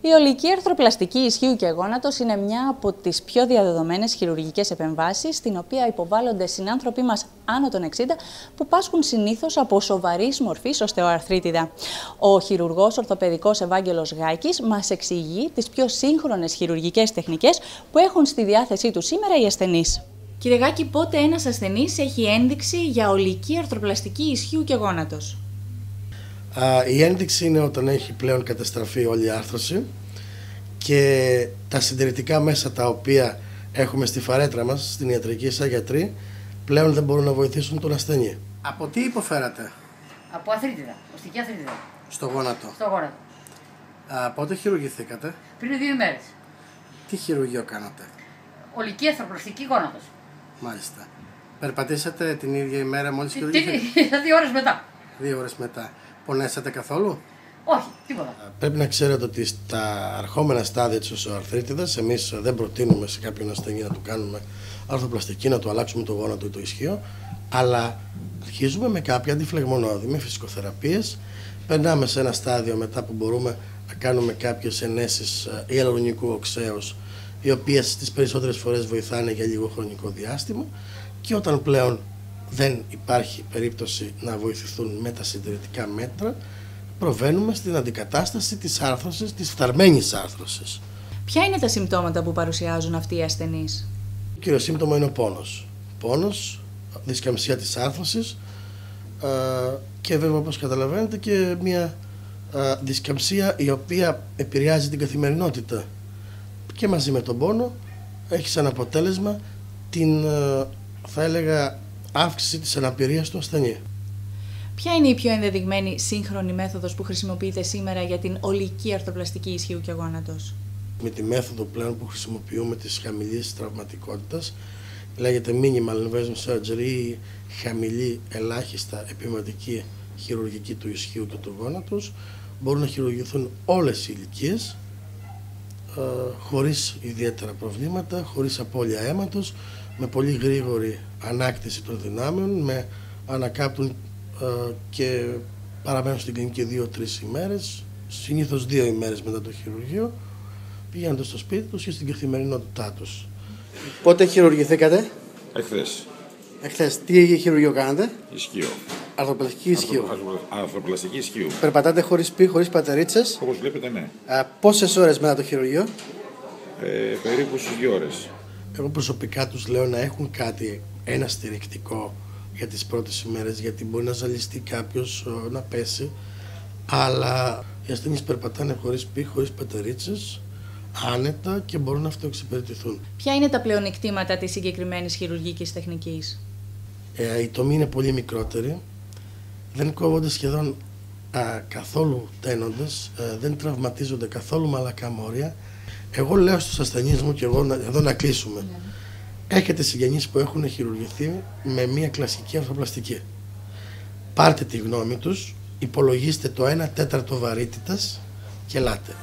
Η ολική αρθροπλαστική ισχύου και γόνατος είναι μια από τις πιο διαδεδομένες χειρουργικές επεμβάσεις, στην οποία υποβάλλονται συνάνθρωποι μας άνω των 60, που πάσχουν συνήθως από σοβαρής μορφής οστεοαρθρίτιδα. Ο χειρουργός ορθοπαιδικός Ευάγγελος Γάκης μας εξηγεί τις πιο σύγχρονες χειρουργικές τεχνικές που έχουν στη διάθεσή του σήμερα οι ασθενείς. Κύριε Γάκη, πότε ένας ασθενής έχει ένδειξη για ολική αρθροπλαστική ισχύου και γόνατος? Η ένδειξη είναι όταν έχει πλέον καταστραφεί όλη η άρθρωση και τα συντηρητικά μέσα τα οποία έχουμε στη φαρέτρα μας, στην ιατρική σαν γιατροί, πλέον δεν μπορούν να βοηθήσουν τον ασθενή. Από τι υποφέρατε? Από αθρίτιδα, οστική αθρίτιδα. Στο γόνατο. Στο γόνατο. Πότε χειρουργηθήκατε? Πριν 2 ημέρες. Τι χειρουργείο κάνατε? Ολική αρθροπλαστική γόνατος. Μάλιστα. Περπατήσατε την ίδια ημέρα μόλις χειρουργηθήκατε? 2 ώρες μετά. 2 ώρες μετά. Πονέσατε καθόλου? Όχι, τίποτα. Πρέπει να ξέρετε ότι στα αρχόμενα στάδια της οστεοαρθρίτιδας εμείς δεν προτείνουμε σε κάποιον ασθενή να του κάνουμε αρθροπλαστική, να του αλλάξουμε το γόνατο ή το ισχύο, αλλά αρχίζουμε με κάποια αντιφλεγμονώδη, με φυσικοθεραπείες. Περνάμε σε ένα στάδιο μετά που μπορούμε να κάνουμε κάποιες ενέσεις ιαλουρονικού οξέως, οι οποίες τις περισσότερες φορές βοηθάνε για λίγο χρονικό διάστημα, και όταν πλέον δεν υπάρχει περίπτωση να βοηθηθούν με τα συντηρητικά μέτρα, προβαίνουμε στην αντικατάσταση της άρθρωσης, της φθαρμένης άρθρωσης. Ποια είναι τα συμπτώματα που παρουσιάζουν αυτοί οι ασθενείς? Το κύριο σύμπτωμα είναι ο πόνος. Πόνος, δισκαμψία της άρθρωσης και βέβαια, όπως καταλαβαίνετε, και μια δισκαμψία η οποία επηρεάζει την καθημερινότητα. Και μαζί με τον πόνο έχει σαν αποτέλεσμα την, θα έλεγα, αύξηση της αναπηρίας του ασθενή. Ποια είναι η πιο ενδεδειγμένη σύγχρονη μέθοδος που χρησιμοποιείται σήμερα για την ολική αρθροπλαστική ισχύου και γόνατος? Με τη μέθοδο πλέον που χρησιμοποιούμε της χαμηλής τραυματικότητας, λέγεται minimal invasion surgery ή χαμηλή ελάχιστα επιμετική χειρουργική του ισχύου και του γόνατος, μπορούν να χειρουργηθούν όλες οι ηλικίες, χωρίς ιδιαίτερα προβλήματα, χωρίς απώλεια αίματος, με πολύ γρήγορη ανάκτηση των δυνάμεων, με ανακάπτουν και παραμένουν στην κλινική 2-3 ημέρες, συνήθως 2 ημέρες μετά το χειρουργείο, πηγαίνοντας στο σπίτι τους και στην καθημερινότητά τους. Πότε χειρουργηθήκατε? Εχθές. Εχθές. Τι χειρουργείο κάνατε? Ισχύο. Αρθροπλαστική ισχύου. Αρθροπλαστική ισχύου. Περπατάτε χωρίς πι, χωρίς πατερίτσες. Όπως βλέπετε, ναι. Πόσες ώρες μετά το χειρουργείο? Περίπου στις 2 ώρες. Εγώ προσωπικά τους λέω να έχουν κάτι, ένα στηρικτικό για τις πρώτες ημέρες, γιατί μπορεί να ζαλιστεί κάποιος, να πέσει, αλλά οι ασθενείς περπατάνε χωρίς πι, χωρίς πατερίτσες, άνετα, και μπορούν να αυτοεξυπηρετηθούν. Ποια είναι τα πλεονεκτήματα της συγκεκριμένης χειρουργικής τεχνικής? Οι τομοί είναι πολύ μικρότεροι, δεν κόβονται σχεδόν καθόλου τένοντες, δεν τραυματίζονται καθόλου μαλακά μόρια. Εγώ λέω στους ασθενείς μου, και εγώ εδώ να κλείσουμε, έχετε συγγενείς που έχουν χειρουργηθεί με μια κλασική αρθροπλαστική. Πάρτε τη γνώμη τους, υπολογίστε το 1/4 βαρύτητας και ελάτε.